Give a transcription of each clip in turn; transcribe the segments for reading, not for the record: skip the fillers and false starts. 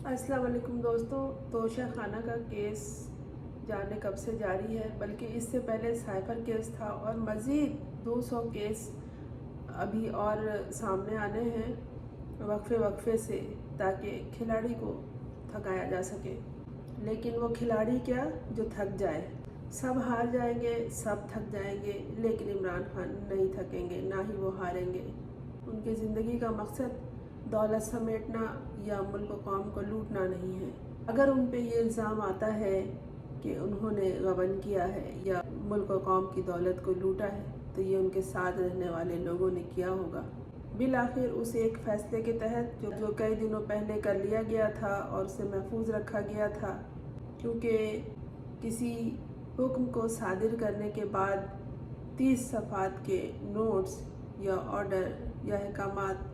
अस्सलाम वालेकुम दोस्तों। तोशा खाना का केस जाने कब से जारी है, बल्कि इससे पहले साइफर केस था और मज़ीद 200 केस अभी और सामने आने हैं वक्फे वक्फे से, ताकि खिलाड़ी को थकाया जा सके। लेकिन वो खिलाड़ी क्या जो थक जाए। सब हार जाएंगे, सब थक जाएंगे, लेकिन इमरान खान नहीं थकेंगे, ना ही वो हारेंगे। उनकी ज़िंदगी का मकसद दौलत समेटना या मुल्क कौम को लूटना नहीं है। अगर उन पे ये इल्ज़ाम आता है कि उन्होंने गबन किया है या मुल्क कौम की दौलत को लूटा है, तो ये उनके साथ रहने वाले लोगों ने किया होगा। बिल आखिर उस एक फैसले के तहत जो कई दिनों पहले कर लिया गया था और उसे महफूज रखा गया था, क्योंकि किसी हुक्म को सादिर करने के बाद 30 सफ़ात के नोट्स या ऑर्डर या अहकामात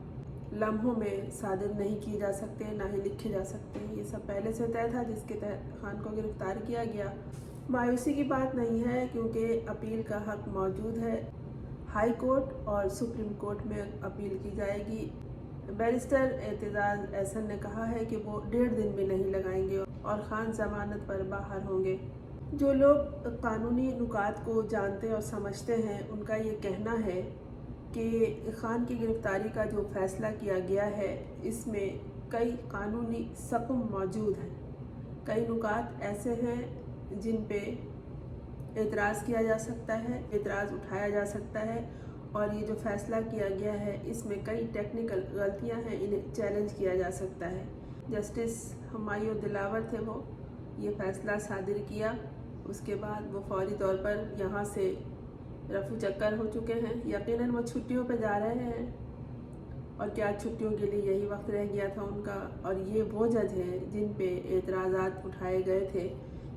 लम्हों में सादिर नहीं किए जा सकते, ना ही लिखे जा सकते। ये सब पहले से तय था, जिसके तहत खान को गिरफ्तार किया गया। मायूसी की बात नहीं है, क्योंकि अपील का हक मौजूद है। हाई कोर्ट और सुप्रीम कोर्ट में अपील की जाएगी। बैरिस्टर एतजाज़ एहसन ने कहा है कि वो 1.5 दिन भी नहीं लगाएंगे और खान जमानत पर बाहर होंगे। जो लोग कानूनी नुकात को जानते और समझते हैं, उनका ये कहना है कि खान की गिरफ्तारी का जो फैसला किया गया है, इसमें कई कानूनी सकम मौजूद हैं। कई नुकात ऐसे हैं जिन पे एतराज़ किया जा सकता है, एतराज़ उठाया जा सकता है, और ये जो फैसला किया गया है इसमें कई टेक्निकल गलतियां हैं, इन्हें चैलेंज किया जा सकता है। जस्टिस हुमायूं दिलावर थे, वो ये फैसला सादिर किया। उसके बाद वो फौरी तौर पर यहाँ से रफू चक्कर हो चुके हैं। यकीनन वो छुट्टियों पे जा रहे हैं, और क्या छुट्टियों के लिए यही वक्त रह गया था उनका। और ये वो जज हैं जिन पे एतराज़ात उठाए गए थे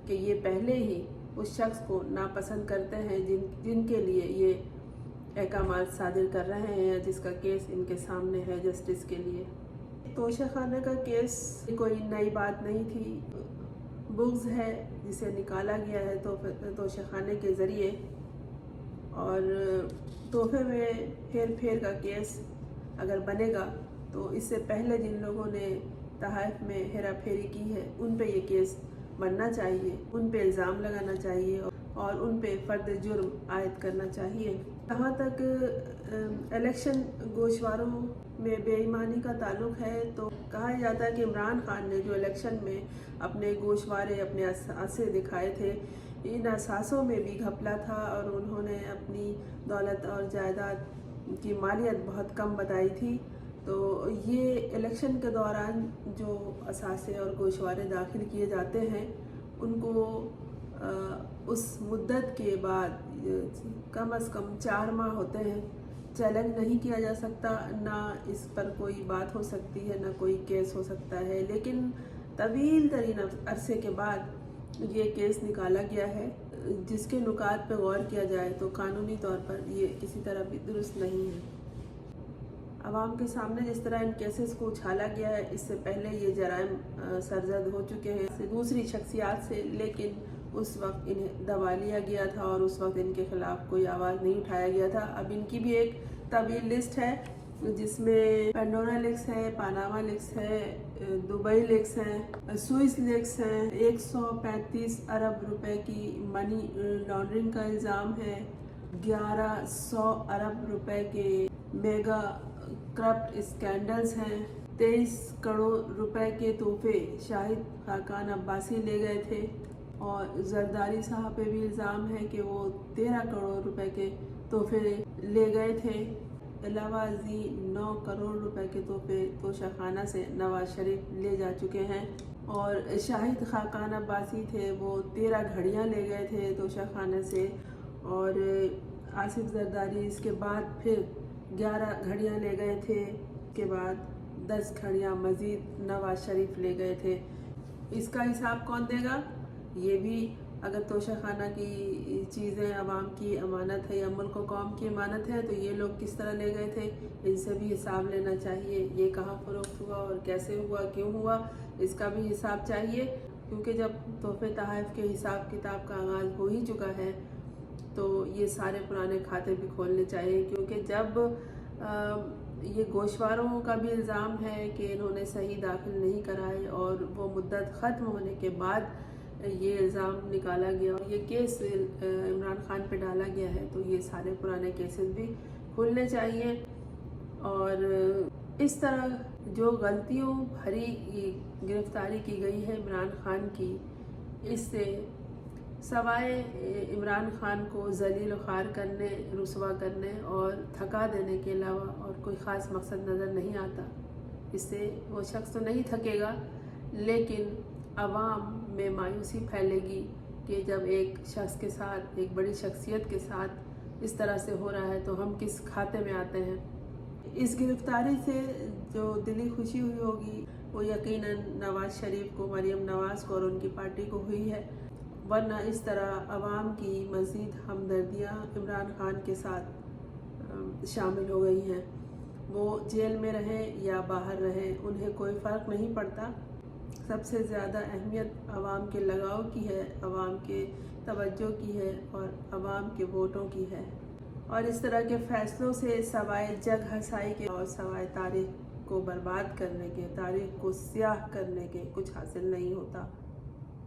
कि ये पहले ही उस शख्स को नापसंद करते हैं जिनके लिए ये अहकामात सादिर कर रहे हैं, जिसका केस इनके सामने है जस्टिस के लिए। तोशा खाना का केस कोई नई बात नहीं थी। बुग्ज़ है जिसे निकाला गया है तोशा खाने के ज़रिए, और तोहफे में हेर फेर का केस अगर बनेगा तो इससे पहले जिन लोगों ने तहफ़ में हेरा फेरी की है, उन पे ये केस बनना चाहिए, उन पे इल्ज़ाम लगाना चाहिए और उन पे फ़र्द जुर्म आयद करना चाहिए। जहाँ तक इलेक्शन गोशवारों में बेईमानी का ताल्लुक है, तो कहा जाता है कि इमरान खान ने जो इलेक्शन में अपने गोशवारे, अपने असासे दिखाए थे, इन असासों में भी घपला था, और उन्होंने अपनी दौलत और जायदाद की मालियत बहुत कम बताई थी। तो ये इलेक्शन के दौरान जो असासे और गोशवारे दाखिल किए जाते हैं, उनको उस मुद्दत के बाद कम से कम 4 माह होते हैं, चैलेंज नहीं किया जा सकता, ना इस पर कोई बात हो सकती है, ना कोई केस हो सकता है। लेकिन तवील तरीन अरसे के बाद ये केस निकाला गया है, जिसके नुकात पे गौर किया जाए तो कानूनी तौर पर ये किसी तरह भी दुरुस्त नहीं है। आवाम के सामने जिस तरह इन केसेस को उछाला गया है, इससे पहले ये जराइम सरजद हो चुके हैं दूसरी शख्सियात से, लेकिन उस वक्त इन्हें दबा लिया गया था और उस वक्त इनके खिलाफ कोई आवाज़ नहीं उठाया गया था। अब इनकी भी एक तवील लिस्ट है, जिसमें पेंडोरा लिक्स है, पानामा लिक्स है, दुबई लिक्स हैं, स्विस लिक्स हैं। 135 अरब रुपए की मनी लॉन्ड्रिंग का इल्ज़ाम है। 1100 अरब रुपए के मेगा करप्ट स्कैंडल्स हैं। 23 करोड़ रुपए के तोहफे शाहिद खाकान अब्बासी ले गए थे, और जरदारी साहब पे भी इल्ज़ाम है कि वो 13 करोड़ रुपए के तोहफे ले गए थे। अलावा 9 करोड़ रुपए के तोहफे तोशा खाना से नवाज शरीफ ले जा चुके हैं, और शाहिद खाकान अब्बासी थे, वो 13 घड़ियाँ ले गए थे तोशा खाना से, और आसिफ जरदारी इसके बाद फिर 11 घड़ियाँ ले गए थे। के बाद 10 घड़ियाँ मज़ीद नवाज शरीफ ले गए थे। इसका हिसाब कौन देगा? ये भी अगर तोशा खाना की चीज़ें अवाम की अमानत है या मुल्क कौम की अमानत है, तो ये लोग किस तरह ले गए थे, इनसे भी हिसाब लेना चाहिए। ये कहाँ फ़रोख्त हुआ और कैसे हुआ, क्यों हुआ, इसका भी हिसाब चाहिए। क्योंकि जब तोहफे तहफ़ के हिसाब किताब का आगाज़ हो ही चुका है, तो ये सारे पुराने खाते भी खोलने चाहिए। क्योंकि जब یہ گوشواروں کا بھی الزام ہے کہ انہوں نے صحیح داخل نہیں کرائے اور وہ مدت ختم ہونے کے بعد یہ الزام نکالا گیا اور یہ کیس عمران خان پہ ڈالا گیا ہے. تو یہ سارے پرانے کیسز بھی کھلنے چاہیے. اور اس طرح جو غلطیوں بھری گرفتاری کی گئی ہے عمران خان کی، اس سے سوائے عمران خان کو ذلیل و خوار کرنے، رسوا کرنے اور تھکا دینے کے علاوہ اور کوئی خاص مقصد نظر نہیں آتا. اس سے وہ شخص تو نہیں تھکے گا، لیکن عوام میں مایوسی پھیلے گی کہ جب ایک شخص کے ساتھ، ایک بڑی شخصیت کے ساتھ اس طرح سے ہو رہا ہے تو ہم کس کھاتے میں آتے ہیں. اس گرفتاری سے جو دلی خوشی ہوئی ہوگی وہ یقیناً نواز شریف کو، مریم نواز کو اور ان کی پارٹی کو ہوئی ہے، ورنہ اس طرح عوام کی مزید ہمدردیاں عمران خان کے ساتھ شامل ہو گئی ہیں. وہ جیل میں رہیں یا باہر رہیں، انہیں کوئی فرق نہیں پڑتا. سب سے زیادہ اہمیت عوام کے لگاؤ کی ہے، عوام کے توجہ کی ہے اور عوام کے ووٹوں کی ہے. اور اس طرح کے فیصلوں سے سوائے جگ ہنسائی کے اور سوائے تاریخ کو برباد کرنے کے، تاریخ کو سیاہ کرنے کے کچھ حاصل نہیں ہوتا.